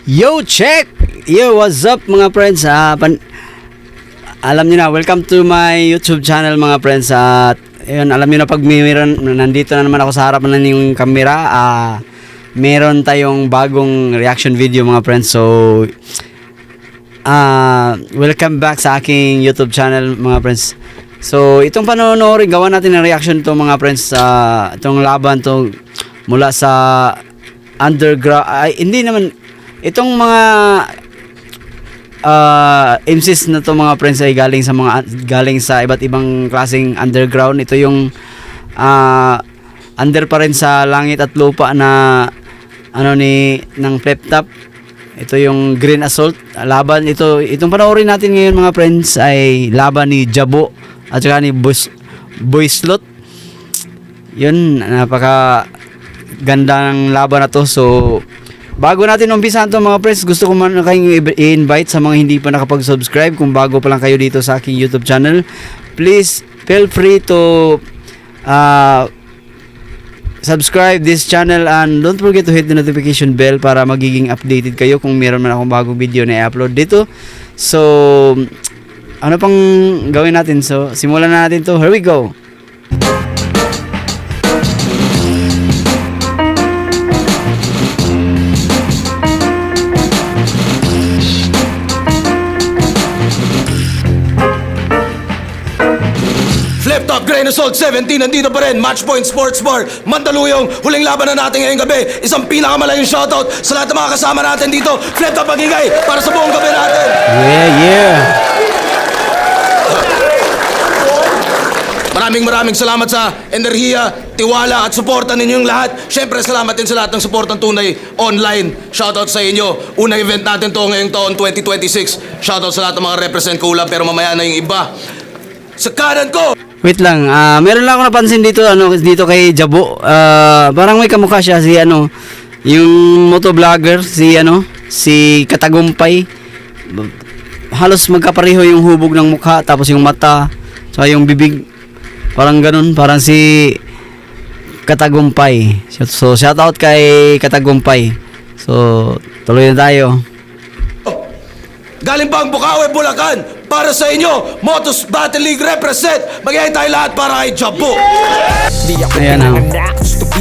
Yo, check! Yo, what's up mga friends? Alam niyo na, welcome to my YouTube channel mga friends. At yun, alam niyo na pag nandito na naman ako sa harap ng yung camera, meron tayong bagong reaction video mga friends. So, welcome back sa aking YouTube channel mga friends. So, itong panonood, gawa natin ng reaction to mga friends. Itong laban to mula sa underground, hindi naman, itong mga MCs na to mga friends ay galing sa iba't ibang klaseng underground. Ito yung under pa rin sa langit at lupa na ng Flip Top. Ito yung Green Assault. Laban itong panoorin natin ngayon mga friends ay laban ni Jabo at saka ni Boy Slot. Yun, napaka ganda ng laban na to. So bago natin umpisahan to mga friends, gusto ko man kayong i-invite sa mga hindi pa nakapag-subscribe. Kung bago pa lang kayo dito sa aking YouTube channel, please feel free to subscribe this channel and don't forget to hit the notification bell para magiging updated kayo kung meron man akong bagong video na i-upload dito. So ano pang gawin natin? So simulan na natin to. Here we go. Flip Top Grain Assault 17 nandito pa rin. Match Point Sports Bar, Mandaluyong. Huling laban na natin ngayong gabi. Isang pinakamalaking shoutout sa lahat ng mga kasama natin dito. Flip Top magigay para sa buong gabi natin. Yeah. Maraming salamat sa enerhiya, tiwala at suporta ninyong lahat. Siyempre salamat din sa lahat ng suportang tunay online. Shoutout sa inyo. Unang event natin to ngayong taon 2026. Shoutout sa lahat ng mga represent Kulab, pero mamaya na yung iba. Sa kanan ko, Wait lang, meron lang ako napansin dito dito kay Jabo. Parang may kamukha siya si yung motovlogger si Katagumpay. Halos magkapareho yung hubog ng mukha, tapos yung mata, saka yung bibig. Parang ganun, parang si Katagumpay. So shout out kay Katagumpay. So tuloy na tayo. galing pa ang Bukawi, Bulacan. Para sa inyo, Motos Battle League represent. Magiging tayo lahat para kay Jabo. Ayan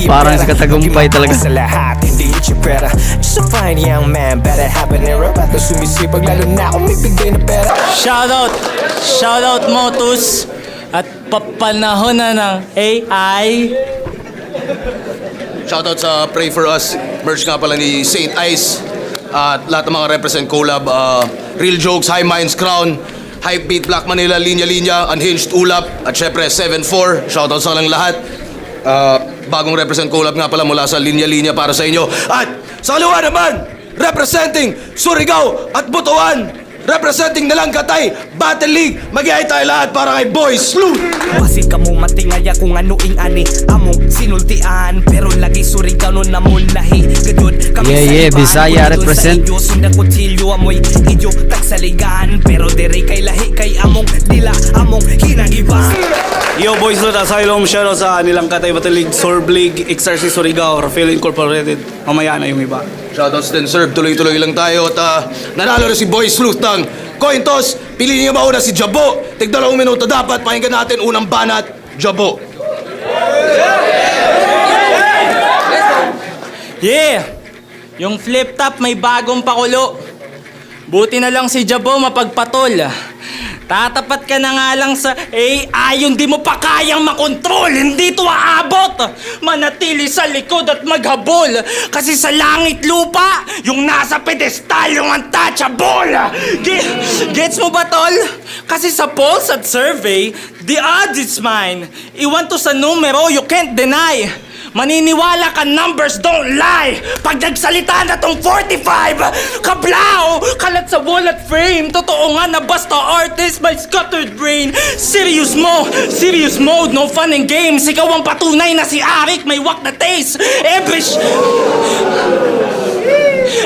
parang sa Katagumpay talaga. Sa lahat, hindi yung pera. Just a fine young man, better have an era. Ba't sumisipag lalo na kung may bigay na pera. Shoutout Motus at papanahon na ng AI. Shoutout sa Pray For Us. Merch nga pala ni Saint Ice. At lahat ng mga represent collab. Real Jokes, High Minds Crown, Hype Beat, Black Manila, Linya Linya, Unhinged Ulap, at syempre 7-4. Shoutout sa lang lahat. Bagong represent collab nga pala mula sa Linya Linya para sa inyo. At sa kaliwa naman, representing Surigao at Butuan, representing Nalangkatay Battle League, mag-iay tayo lahat para kay Boy Sleuth. Basi ka mo matingaya kung anuing ani among sinultian, pero lagi Surigao nun na mulahi. Gadod kami Yeah, Bisaya represent. Sunda kutsilyo amoy idyo tagsaligan, pero dere kay lahi kay among dila among hinagiba. Yo boys, not asylum, shoutout sa Nilangkatay Battle League, Sorb League, XRC Surigao, Rafael Incorporated. Mamaya na yung iba. Shoutouts din sir, tuloy-tuloy lang tayo. At nanalo na si Boy Sleuth ng coin toss. Pili niyo mauna si Jabo. Tig 2 minuto dapat. Pakinggan natin unang banat, Jabo. Yeah! Yung Flip Top may bagong pakulo. Buti na lang si Jabo mapagpatol. Tatapat ka na nga lang sa AI, yung di mo pa kayang makontrol. Hindi to aabot. Manatili sa likod at maghabol. Kasi sa langit lupa, yung nasa pedestal, yung untouchable. Gets mo ba, tol? Kasi sa polls at survey, the odds is mine. Iwan to sa numero, you can't deny. Maniniwala ka, numbers don't lie. Pag nagsalita na tong 45, kablaw, kalat sa wall at frame. Totoo nga na basta artist, my scattered brain. Serious mode, no fun and games. Ikaw ang patunay na si Arik, may wak na taste.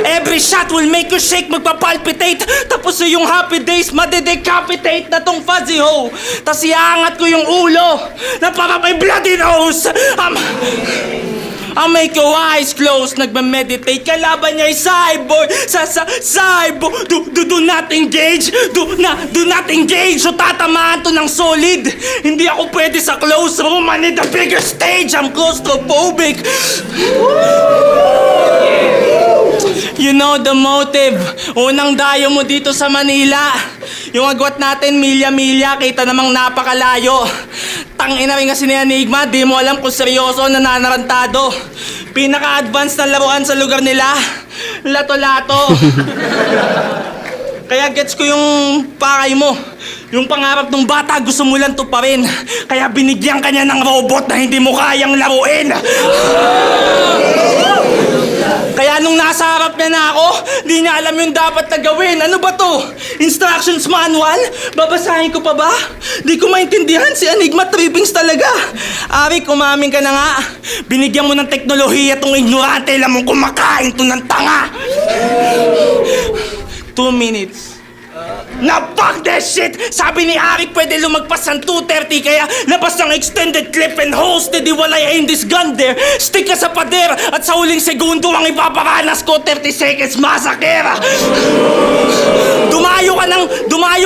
Every shot will make you shake, magpapalpitate. Tapos yung happy days, madedecapitate na tong fuzzy ho. Tas iangat ko yung ulo na para may bloody nose. I'll make your eyes close. Nagme-meditate. Kalaban niya ay cyborg. Cyborg. Do not engage. Do not engage. So tatamaan to ng solid. Hindi ako pwede sa close room. I need a bigger stage. I'm claustrophobic. You know the motive. Unang dayo mo dito sa Manila. Yung agwat natin, milya-milya, kita namang napakalayo. Tangina rin kasi ni Enigma, di mo alam kung seryoso o nananarantado. Pinaka-advance na laruan sa lugar nila, lato-lato. Kaya gets ko yung pakay mo. Yung pangarap ng bata, gusto mo lang to pa rin. Kaya binigyan ka niya ng robot na hindi mo kayang laruin. Kaya nung nasa harap niya na ako, di niya alam yung dapat na gawin. Ano ba to? Instructions manual? Babasahin ko pa ba? Di ko maintindihan, si Enigma trippings talaga. Arik, umamin ka na nga. Binigyan mo ng teknolohiya tong ignorante, alam mong kumakain to ng tanga. 2 minutes. Na fuck that shit! Sabi ni Arik pwede lumagpas ng 2:30 kaya labas ng extended clip and hosted iwalay in this gun there. Stick ka sa pader at sa huling segundo ang ipaparanas ko 30 seconds masakera. Dumayo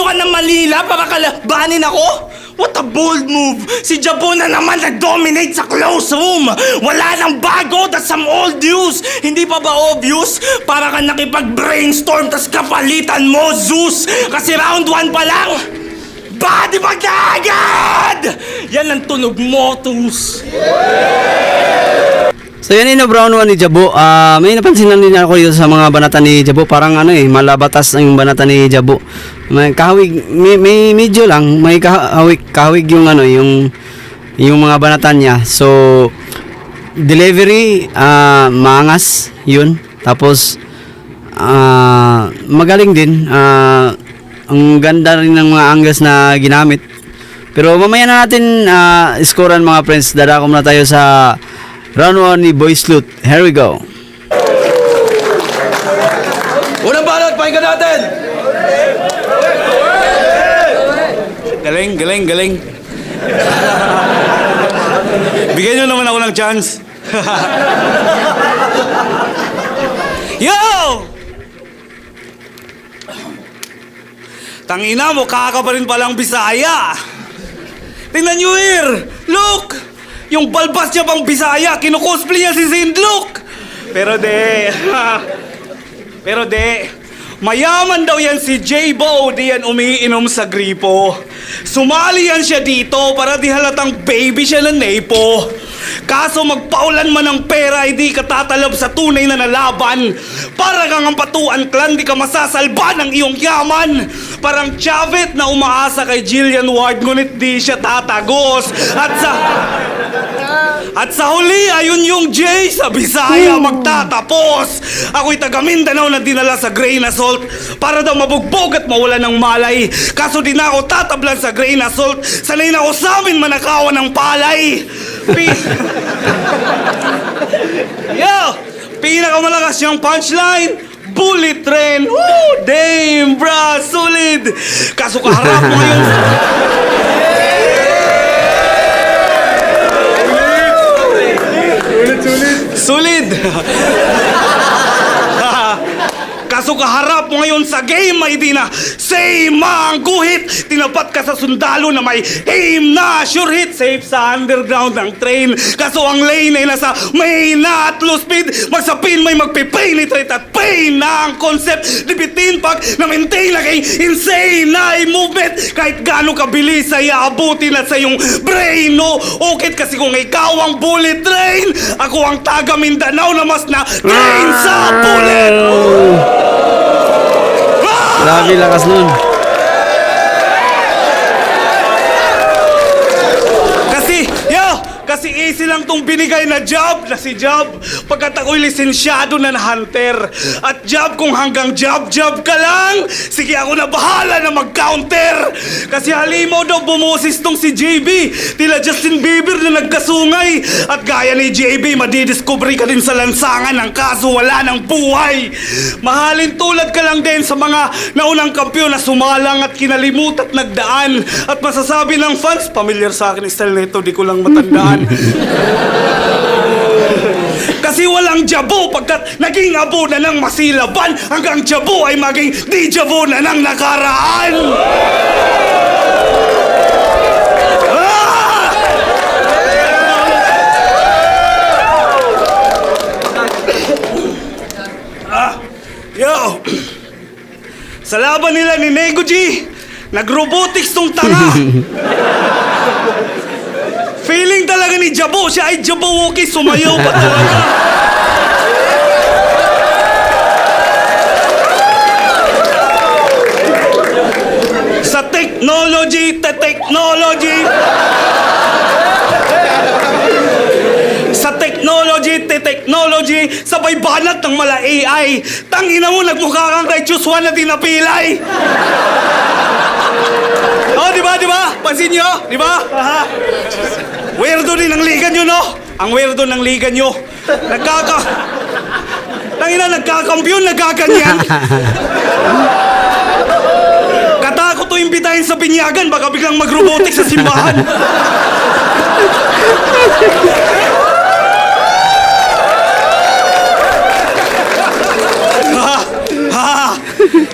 ka ng Manila para kalabanin ako? What a bold move! Si Jabo na naman nag-dominate sa close room! Wala nang bago, that's some old news! Hindi pa ba obvious? Para ka nakipag-brainstorm tas kapalitan mo, Zeus! Kasi round 1 pa lang! Body bag na agad! Yan ang tunog mo, Tus! So yan yung brown one ni Jabo. May napansin lang din ako dito sa mga banata ni Jabo. Parang malabatas na yung banata ni Jabo. May kahawig, may medyo lang, may kahawig yung yung mga banata niya. So delivery maangas yun. Tapos magaling din. Ang ganda rin ng mga angles na ginamit. Pero mamaya na natin scorean mga friends. Dadako na tayo sa round 1 ni Boy Sloot. Here we go. Unang balot, pakinggan natin! Galing. Bigyan nyo naman ako ng chance. Yo! Tangina mo, kaka pa rin palang Bisaya. Tingnan nyo here! Look! Yung balbas niya pang Bisaya, kinukosplay niya si Zindlook! Pero de, mayaman daw yan si J-Bo, di yan umiinom sa gripo. Sumali yan siya dito para di halatang baby siya ng Nepo. Kaso magpaulan man ng pera, hindi ka tatalab sa tunay na nalaban. Para kang ang patuan clan, di ka masasalba ng iyong yaman. Parang Chavit na umaasa kay Jillian Ward, ngunit di siya tatagos. At sa huli, ayun yung J sa Bisaya magtatapos. Ako'y taga Mindanao na dinala sa grain assault para daw mabugbog at mawala ng malay. Kaso di na ako tatablan sa grain assault. Sanay na ako sa amin manakawan ng palay. Pinakamalakas niyang punchline, bullet train. Woo! Damn, bra, solid. Kaso kaharap mo ngayon. Solid. Kaso kaharap mo ngayon sa game, may di na same ang guhit. Tinapat ka sa sundalo na may aim na sure hit. Safe sa underground ng train. Kaso ang lane ay nasa main na at low speed. Magsapin may magpipenetrate at pain na ang concept. Dibitin pag na-maintain na kay insane na movement. Kahit gano'ng kabilis ay aabutin at sa iyong brain. No, okay kasi kung ikaw ang bullet train, ako ang taga Mindanao na mas na train sa bullet. Grabe lakas nun. Kasi easy lang tong binigay na job na si Job. Pagkat ako'y lisensyado na hunter. At job kung hanggang job ka lang, sige ako na bahala na mag-counter. Kasi halimaw daw bumusis tong si JB. Tila Justin Bieber na nagkasungay. At gaya ni JB, madidiscovery ka din sa lansangan ng kaso wala ng buhay. Mahalin tulad ka lang din sa mga naunang kampyon na sumalang at kinalimut at nagdaan. At masasabi ng fans, familiar sa akin style nito, di ko lang matandaan. Kasi walang jabo pagkat naging abo na ng masilaban hanggang jabo ay maging di jabo na ng nakaraan. Ah! Yo! Sa laban nila ni Nego G, nag-robotics tong tanga. Feeling talaga ni Jabo, siya ay Jabawookie, sumayaw pa talaga. Sa technology, technology, sabay banat ng mala AI. Tangina mo, nagmukha kang kay Chuswan na tinapilay. Oh, di ba? Pansin nyo? Di ba? Aha. Weirdo din ang liga nyo, no? Ang weirdo ng liga nyo. Nagkakampyon, nagkaganyan. Katakot to imbitahin sa binyagan, baka biglang mag-robotic sa simbahan.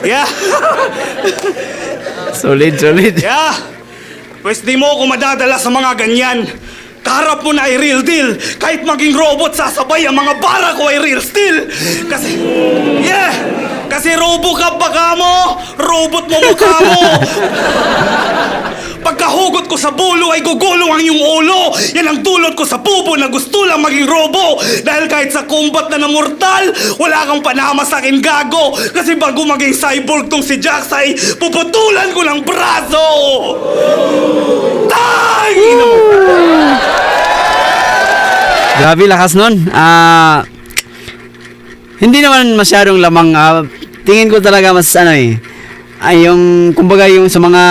Yeah. Solid. Yeah. Pwes di mo ako madadala sa mga ganyan. Kaharap mo na ay real deal. Kahit maging robot, sasabay ang mga bara ko ay real steel. Kasi Robocop baka mo, robot mo mukha mo. Pagkahugot ko sa bulo ay gugulong ang iyong ulo. Yan ang dulot ko sa bubo na gusto lang maging robo. Dahil kahit sa combat na mortal, wala kang panama sa akin, gago. Kasi bago maging cyborg tong si Jax ay puputulan ko ng braso. Tangin mo! Grabe, lakas nun. Hindi naman masyadong lamang. Tingin ko talaga mas ay yung kumbaga yung sa mga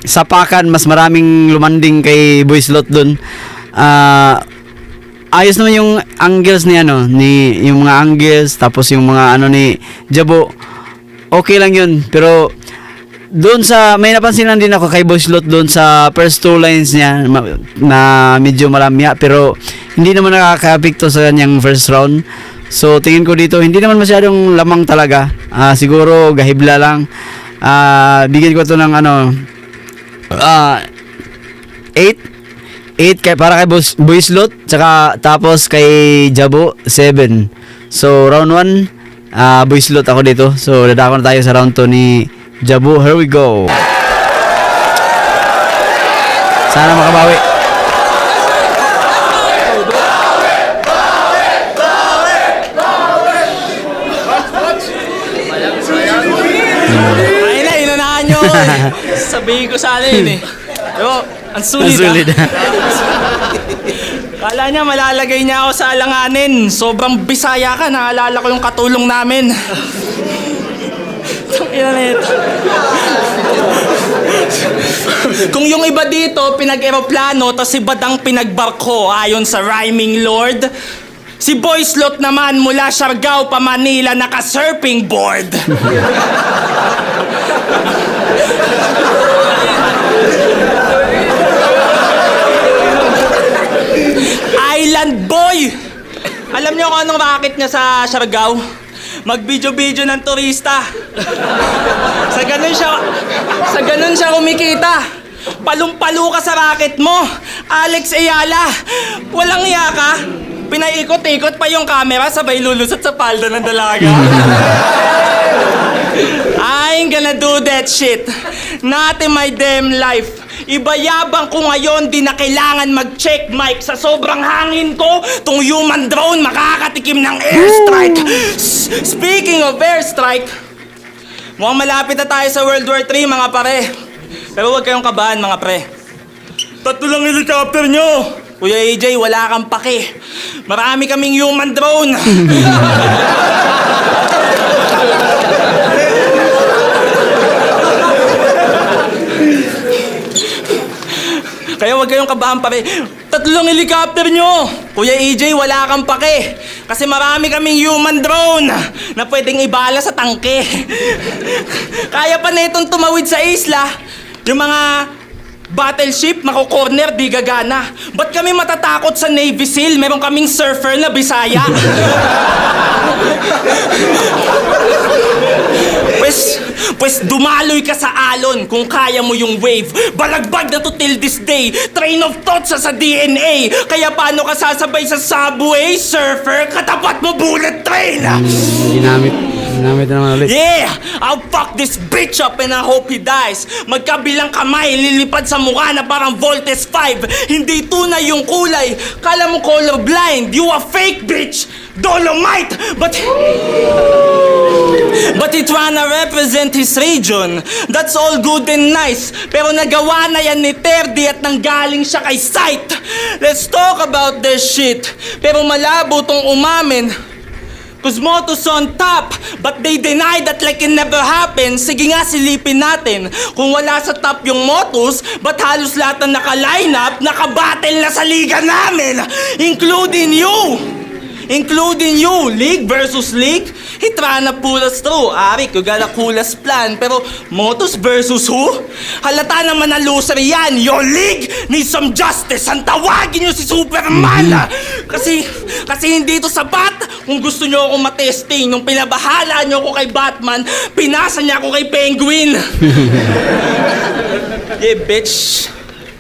sa pakan mas maraming lumanding kay Boy Slot doon. Ayos naman yung angles ni yung mga angles, tapos yung mga ni Jabo. Okay lang yun, pero doon sa may napansin lang din ako kay Boy Slot doon sa first two lines niya na medyo malamya, pero hindi naman nakaka-apekto sa kanyang first round. So tingin ko dito hindi naman masyadong lamang talaga. Siguro gahibla lang. Bigyan ko to ng 8 kay para kay Boy Slot, tsaka tapos kay Jabo 7. So round 1 Boy Slot ako dito. So dadako na tayo sa round 2 ni Jabo. Here we go. Sana makabawi. Ay na, inunahan nyo. Sabihin ko sana yun eh. Pero, ang sulit. Kala niya malalagay niya ako sa alanganin. Sobrang bisaya ka, naalala ko yung katulong namin. Tangina na ito. Kung yung iba dito, pinag-aeroplano, tapos iba dang pinagbarko ayon sa rhyming lord, si Boy Slot naman mula Siargao pa Manila naka-surfing board. Island boy! Alam niyo kung anong racket niya sa Siargao? Mag-video-video ng turista. Sa ganun siya kumikita. Palong-palo ka sa racket mo. Alex Ayala, walang iya ka. Pinaikot-ikot pa yung camera, sabay lulusot sa palda ng dalaga. I ain't gonna do that shit. Not in my damn life. Ibayabang ko ngayon, di na kailangan mag-check mic. Sa sobrang hangin ko, tong human drone makakatikim ng airstrike. Speaking of airstrike, mukhang malapit na tayo sa World War III, mga pare. Pero huwag kayong kabahan, mga pre. 3 lang helicopter nyo. Kuya AJ, wala kang pake. Marami kaming human drone. Kaya huwag kayong kabahan, pare. 3 helicopter nyo. Kuya AJ, wala kang pake. Kasi marami kaming human drone na pwedeng ibala sa tangke. Kaya pa na itong tumawid sa isla. Yung mga Battleship, mako-corner, di gagana. Ba't kami matatakot sa Navy SEAL? Meron kaming surfer na Bisaya. Pues dumaloy ka sa alon kung kaya mo yung wave. Balagbag na to till this day. Train of thought sa DNA. Kaya paano ka sasabay sa subway, surfer? Katapat mo bullet train. Ginamit na naman ulit. Yeah! I'll fuck this bitch up and I hope he dies. Magkabilang kamay, lilipad sa mukha na parang Voltes 5. Hindi tunay yung kulay. Kala mo colorblind. You a fake bitch. Dolomite. But he tryna represent his region. That's all good and nice. Pero nagawa na yan ni Terdy at nanggaling siya kay Sight. Let's talk about this shit. Pero malabo tong umamin. Cause Motos on top, but they deny that like it never happened. Sige nga, silipin natin. Kung wala sa top yung Motos, but halos lahat na naka-lineup, naka-battle na sa liga namin. Including you, league versus league. He tryna pull us through. Ari, you got a coolest plan. Pero Motos versus who? Halata naman na loser yan. Your league needs some justice. Ang tawagin nyo si Superman. Kasi hindi ito sapat. Kung gusto nyo ako matesting, nung pinabahala nyo ako kay Batman, pinasa niya ako kay Penguin. Yeah, bitch.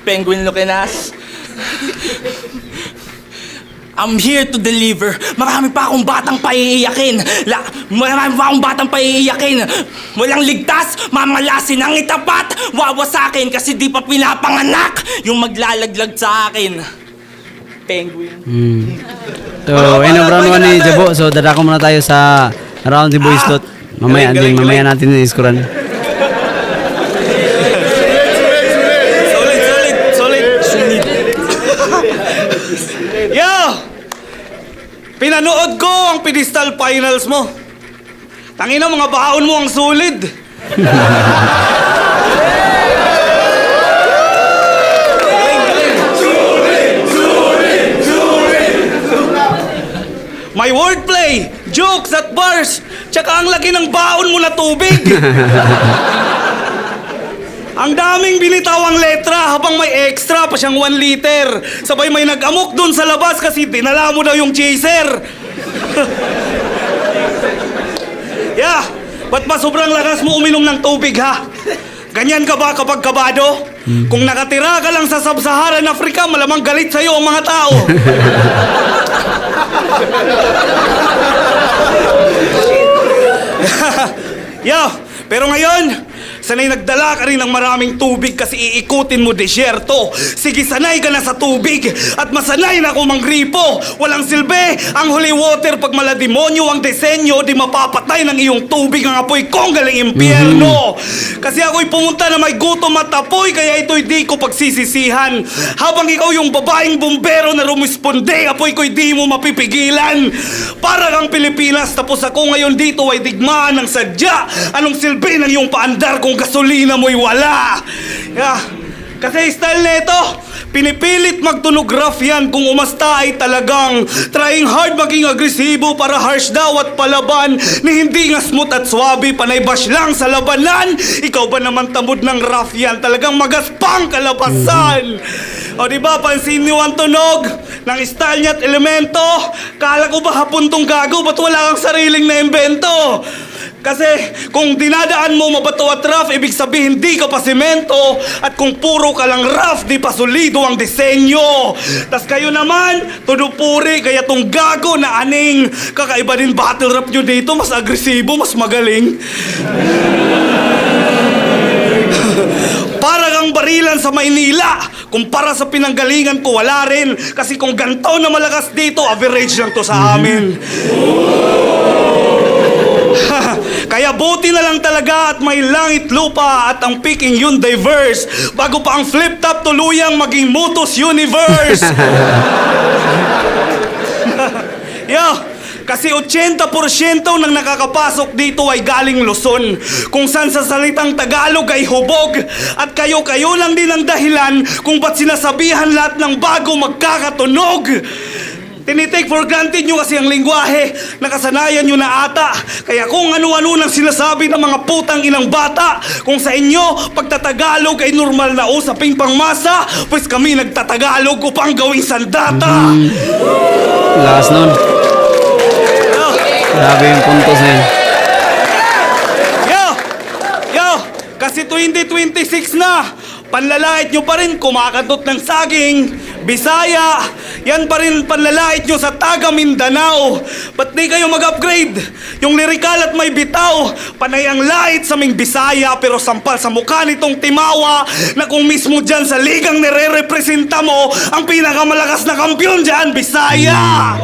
Penguin looking ass. I'm here to deliver. Marami pa akong batang paiiyakin. Walang ligtas, mamalasin ang itapat. Wawasakin kasi di pa pinapanganak yung maglalaglag sa akin. Penguin. So, yun ang round 1 ni Jabo. So, dadako muna tayo sa round ni Boy Slot. Mamaya natin iskuran. Solid. Yo! Pinanood ko ang pedestal finals mo. Tangina, mga baon mo ang solid. May wordplay, jokes at bars, tsaka ang laki ng baon mo na tubig. Ang daming binitawang letra habang may extra pa siyang 1 liter. Sabay may nag-amok dun sa labas kasi dinala mo daw yung chaser. Yeah, ba't ba sobrang lakas mo uminom ng tubig ha? Ganyan ka ba kapag kabado? Kung nakatira ka lang sa Sub-Saharan Africa, malamang galit sa'yo ang mga tao. Yo, pero ngayon, sanay nagdala ka rin ng maraming tubig kasi iikutin mo desyerto. Sige, sanay ka na sa tubig at masanay na ako manggripo. Walang silbi ang holy water pag malademonyo ang disenyo, di mapapatay ng iyong tubig ang apoy kong galing impyerno. Kasi ako'y pumunta na may gutom at apoy, kaya ito'y di ko pagsisisihan. Habang ikaw yung babaeng bumbero na rumisponde, apoy ko'y di mo mapipigilan. Para kang Pilipinas, tapos ako ngayon dito ay digmaan ng sadya. Anong silbi ng iyong paandar kung gasolina mo'y wala? Yeah. Kasi style nito, pinipilit magtunog rough yan kung umasta ay talagang trying hard maging agresibo para harsh daw at palaban ni hindi nga smooth at swabe, panay bash lang sa labanan. Ikaw ba naman tamod ng rough yan? Talagang magaspang kalabasan. O diba, pansin niyo ang tunog ng style niya at elemento? Kala ko ba hapon tong gago, ba't wala kang sariling na invento? Kasi kung dinadaan mo mabato at rough, ibig sabihin di ka pa semento. At kung puro ka lang rough, di pa solido ang disenyo. Tas kayo naman, tudupuri, kaya tong gago na aning. Kakaiba din battle rap nyo dito, mas agresibo, mas magaling. Para kang barilan sa Maynila. Kumpara sa pinanggalingan ko, wala rin. Kasi kung ganto na malakas dito, average lang to sa amin. Kaya buti na lang talaga at may langit lupa at ang picking yun diverse bago pa ang flip top tuluyang maging Motos Universe. Yo, kasi 80% ng nakakapasok dito ay galing Luzon, kung saan sa salitang Tagalog ay hubog. At kayo lang din ang dahilan kung ba't sinasabihan lahat ng bago magkakatunog. Tinitake for granted nyo kasi ang lingwahe. Nakasanayan nyo na ata. Kaya kung ano-ano nang sinasabi ng mga putang inang bata, kung sa inyo, pagtatagalog ay normal na usaping pangmasa, pues kami nagtatagalog upang gawing sandata. Lakas nun. Grabe yung puntos na yun. Yo! Kasi 2026 na. Panlalait nyo pa rin kumakatot ng saging. Bisaya, yan pa rin panlalait nyo sa taga Mindanao. Ba't di kayo mag-upgrade? Yung lirikal at may bitaw, panay ang lait sa ming Bisaya, pero sampal sa mukha nitong Timawa, na kung mismo dyan sa ligang nire-representa mo, ang pinakamalakas na kampyon dyan, Bisaya!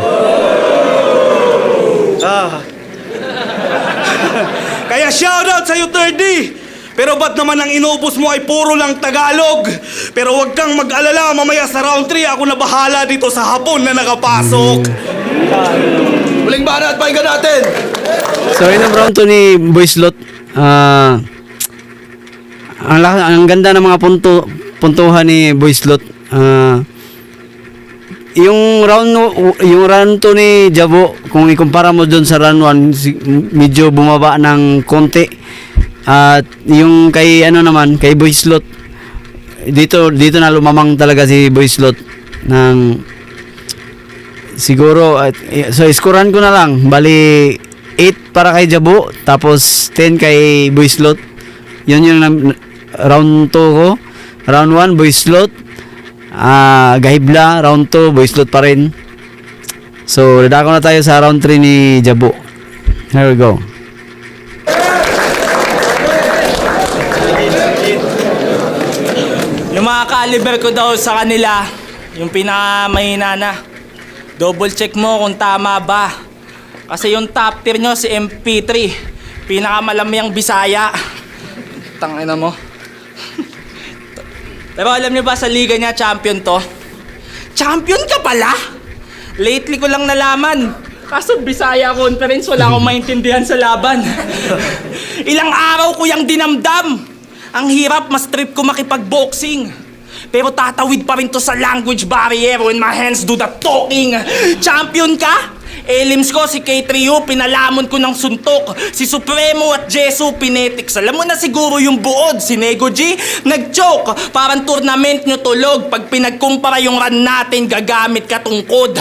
Kaya shoutout sa'yo, 3D! Pero ba't naman ang inubos mo ay puro lang Tagalog? Pero huwag kang mag-alala, mamaya sa round 3 ako na bahala dito sa hapon na nakapasok. Huling bana at pakinggan natin. So yun ang round 2 ni Boy Slot. Ang ganda ng mga puntuhan ni Boy Slot. Yung round 2 ni Jabo, kung ikumpara mo doon sa round 1, medyo bumaba ng konti. At yung kay kay Boy Slot, dito na lumamang talaga si Boy Slot ng siguro. So iskoran ko na lang, bali 8 para kay Jabo, tapos 10 kay Boy Slot. Yun yung round 2 ko. Round 1 Boy Slot, Gahibla. Round 2 Boy Slot pa rin. So dadako na tayo sa round 3 ni Jabo. Here we go. Yung mga caliber ko daw sa kanila, yung pinakamahina na. Double check mo kung tama ba. Kasi yung top tier nyo si MP3, pinakamalamyang Bisaya. Tangina mo. Pero alam nyo ba sa liga niya, champion to? Champion ka pala? Lately ko lang nalaman. Kaso Bisaya Conference, wala akong maintindihan sa laban. Ilang araw ko yung dinamdam. Ang hirap, mas trip ko makipag-boxing. Pero tatawid pa rin to sa language barrier when my hands do the talking. Champion ka? Elims ko si K3U, pinalamon ko ng suntok. Si Supremo at Jesu, pinetics. Alam mo na siguro yung buod. Si Nego G, nag-choke. Parang tournament nyo tulog. Pag pinagkumpara yung run natin, gagamit ka tungkod.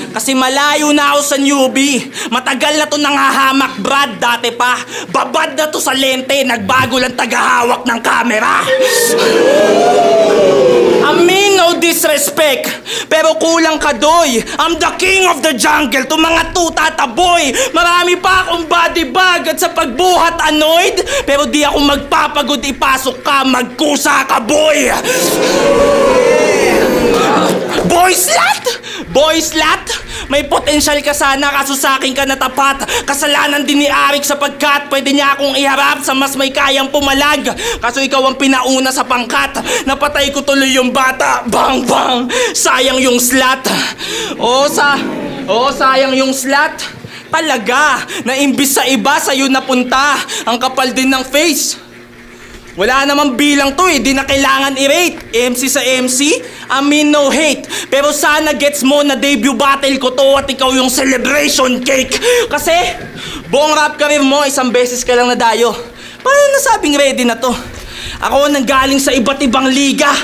Kasi malayo na ako sa newbie. Matagal na to nanghahamak, Brad. Dati pa, babad na to sa lente. Nagbago lang tagahawak ng camera. I mean, no disrespect, pero kulang ka, doy. I'm the king of the jungle. To mga tutataboy. Marami pa akong body bag at sa pagbuhat annoyed. Pero di ako magpapagod, ipasok ka, magkusa ka, boy. Boy slut! Boy slut! May potensyal ka sana, kaso sa akin ka natapat. Kasalanan din ni Arik sapagkat pwede niya akong iharap sa mas may kayang pumalag. Kaso ikaw ang pinauna sa pangkat. Napatay ko tuloy yung bata. Bang bang! Sayang yung slut. Sayang yung slut. Talaga, na imbis sa iba, sa'yo napunta. Ang kapal din ng face. Wala namang bilang to di na kailangan i-rate. MC sa MC, I mean no hate. Pero sana gets mo na debut battle ko to at ikaw yung celebration cake. Kasi, buong rap career mo, isang beses ka lang nadayo. Paano nasabing ready na to? Ako nanggaling sa iba't ibang liga.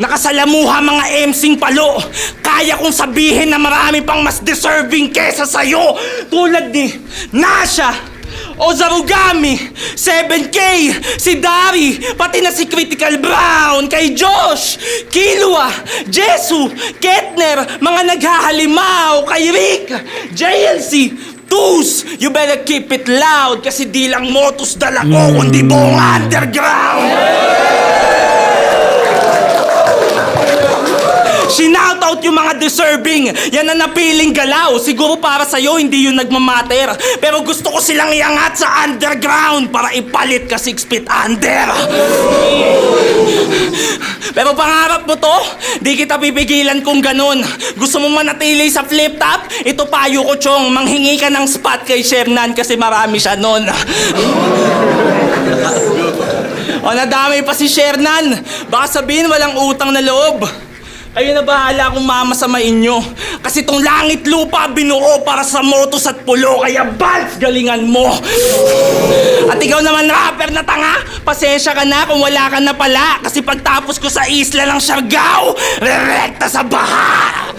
Nakasalamuha mga MC'ng palo. Kaya kong sabihin na marami pang mas deserving kesa sa'yo. Tulad ni Nasha, Ozarugami, 7K, si Dari, pati na si Critical Brown, kay Josh, Kilua, Jesu, Ketner, mga naghahalimaw, kay Rick, JLC, Tus, you better keep it loud kasi di lang motos dala ko kundi buong underground. Shinout out yung mga deserving. Yan ang napiling galaw. Siguro para sa'yo hindi yun nagmamatter. Pero gusto ko silang iangat sa underground para ipalit ka 6 feet under. Pero pangarap mo to, di kita pipigilan kung ganun. Gusto mo manatili sa flip top? Ito payo ko, Chong. Manghingi ka ng spot kay Shernan kasi marami siya nun. O nadamay pa si Shernan. Baka sabihin walang utang na loob. Kayo na bahala kung mamasamain nyo. Kasi tong langit lupa binuo para sa motos at pulo. Kaya Balz, galingan mo. At ikaw naman rapper na tanga, pasensya ka na kung wala ka na pala. Kasi pagtapos ko sa isla ng Siargao, rerekta sa baha.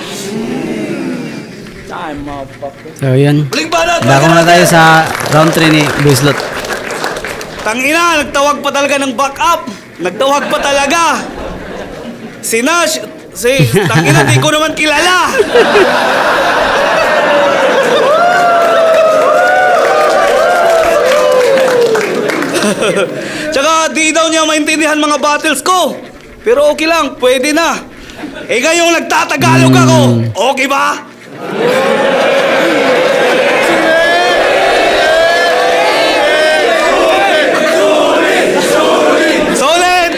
So, yun. Balik banat! Dako na tayo sa round 3 ni Buslot. Tangina, nagtawag pa talaga ng backup. Nagtawag pa talaga. Si Nash, tangina, di ko naman kilala. Tsaka di daw niya maintindihan mga battles ko. Pero okay lang, pwede na. Eh ngayong nagtatagalog ako, okay ba? Solid!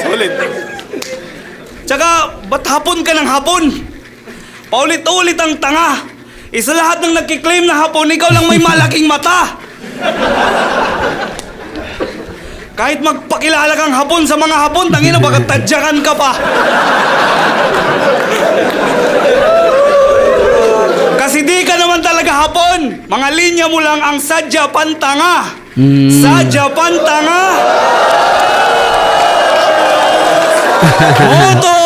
Solid. Tsaka, ba't hapon ka ng hapon? Paulit-ulit ang tanga. Isa lahat ng nagkiklaim na hapon, ikaw lang may malaking mata. Kahit magpakilala kang hapon sa mga hapon, tangina, baka tadyakan ka pa. Kasi di ka naman talaga hapon. Mga linya mo lang ang sadya pantanga. Sadya pantanga. Motos!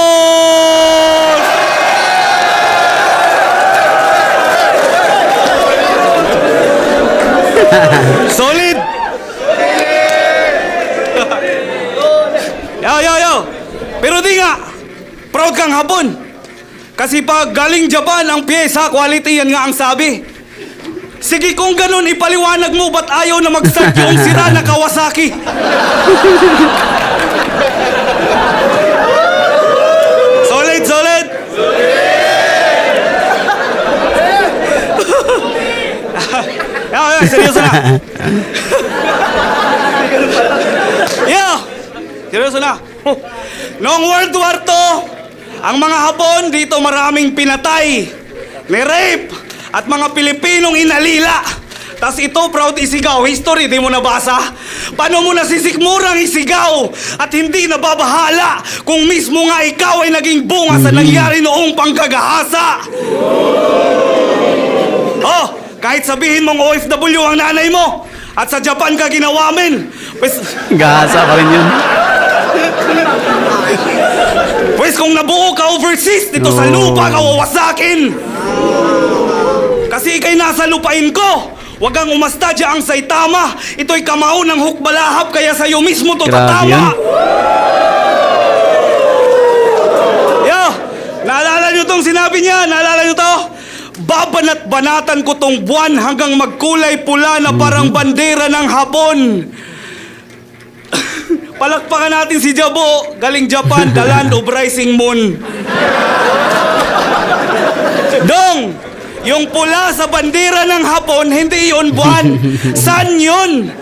Solid! Yo! Pero di nga, proud kang hapon. Kasi pag galing Japan ang pyesa, quality yan nga ang sabi. Sige, kung ganun, ipaliwanag mo ba't ayaw na mag-start yung sira na Kawasaki? Solid! Yo, seryoso na. Seryoso na. Noong World War II, ang mga Hapon dito maraming pinatay, ni-rape, at mga Pilipinong inalila. Tas ito, proud isigaw. History, di mo nabasa? Paano mo nasisikmurang isigaw at hindi nababahala kung mismo nga ikaw ay naging bunga sa nangyari noong panggagahasa? Oh, kahit sabihin mong OFW ang nanay mo at sa Japan ka ginawamin, Gahasa pa rin yun. Pwes kung nabuo ka overseas dito sa No. lupa ka wawasakin. Kasi ikay nasa lupain ko. Huwag kang umasta ang Saitama. Ito'y kamao ng hukbalahap kaya sa'yo mismo to Grabe tatama. yan. Yo, naalala nyo tong sinabi niya? Naalala nyo to? Babanat-banatan ko tong buwan hanggang magkulay pula na parang bandera ng Hapon. Palakpakan natin si Jabo, galing Japan, the land of rising moon. Dong, yung pula sa bandera ng Hapon, hindi yun buwan. Sun yun?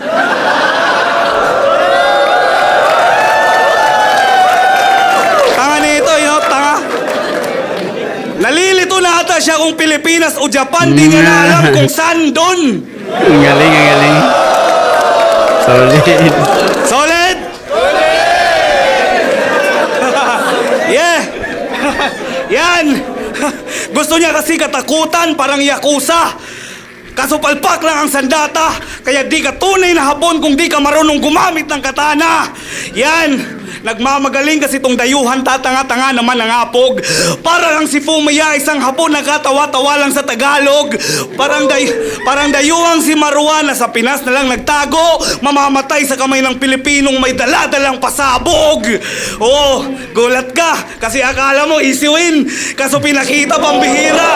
Tanga nito, tanga. Nalilito na ata siya kung Pilipinas o Japan, di niya na alam kung saan doon. Ang galing. Solid. Solid? Yeah! Yan! Gusto niya kasi katakutan, parang yakuza. Kaso palpak lang ang sandata, kaya di ka tunay na Hapon kung di ka marunong gumamit ng katana. Yan! Nagmamagaling kasi tong dayuhan, tatanga-tanga naman ang apog. Para lang si Fumaya, isang Hapon na katawa-tawa lang sa Tagalog. Parang dayuhang si Marwan na sa Pinas na lang nagtago, mamamatay sa kamay ng Pilipinong may dala-dalang pasabog. Oo, gulat ka kasi akala mo easy win, kaso pinakita pambihira.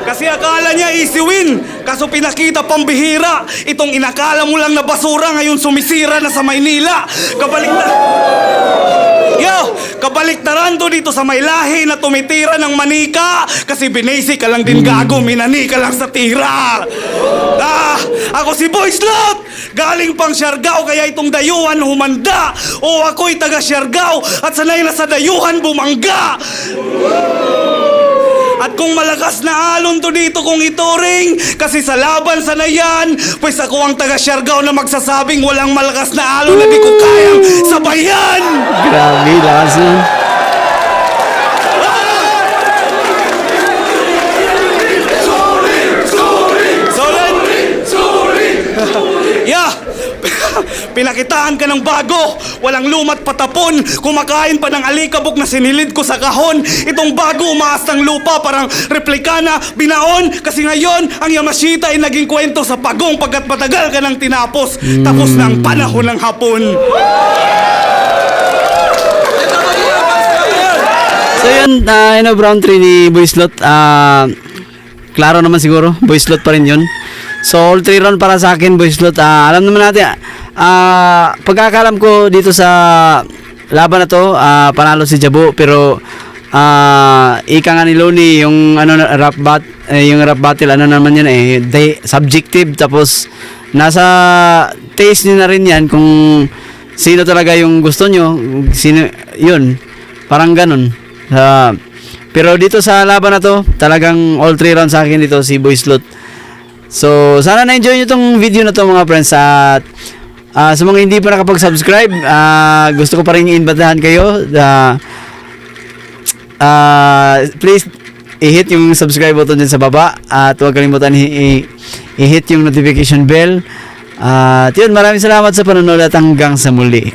Kasi akala niya easy win, kaso pinakita pambihira. Itong inakala mo lang na basura ngayon sumisira na sa Maynila. Kabaliktaran to dito sa may lahi na tumitira ng manika. Kasi binasi ka lang din gago, minani ka lang sa tira. Ako si Boy Slot, galing pang Siargao kaya itong dayuhan humanda. O ako'y taga Siargao at sanay na sa dayuhan bumangga. At kung malakas na alon to dito kung ituring, kasi sa laban sa nayan, pues ako ang taga Siargao na magsasabing walang malakas na alon na di ko kayang sabayan! Grabe, lakas na. Yeah! Pinakitaan ka ng bago, walang lumat patapon, kumakain pa ng alikabok na sinilid ko sa kahon. Itong bago umaas ng lupa, parang replika na binaon. Kasi ngayon, ang Yamashita ay naging kwento sa pagong pagkat matagal ka nang tinapos. Tapos na ang panahon ng hapon. So yun, Brown 3 ni Boy Slot, klaro naman siguro, Boy Slot pa rin yun. So all 3 round para sa akin, Boy Slot. Alam naman natin, pagkakalam ko dito sa laban na to, panalo si Jabo, pero ika nga ni Loni, yung yung rap battle, ano naman yun subjective, tapos nasa taste niyo na rin yan kung sino talaga yung gusto nyo, sino yun, parang ganun. Pero dito sa laban na to, talagang all 3 rounds sa akin dito si Boy Slot. So sana na-enjoy nyo itong video na to mga friends. At sa mga hindi pa nakapag-subscribe, gusto ko pa rin i-invitahan kayo. Please i-hit yung subscribe button dyan sa baba. At huwag kalimutan i-hit yung notification bell. At yun, maraming salamat sa panonood at hanggang sa muli.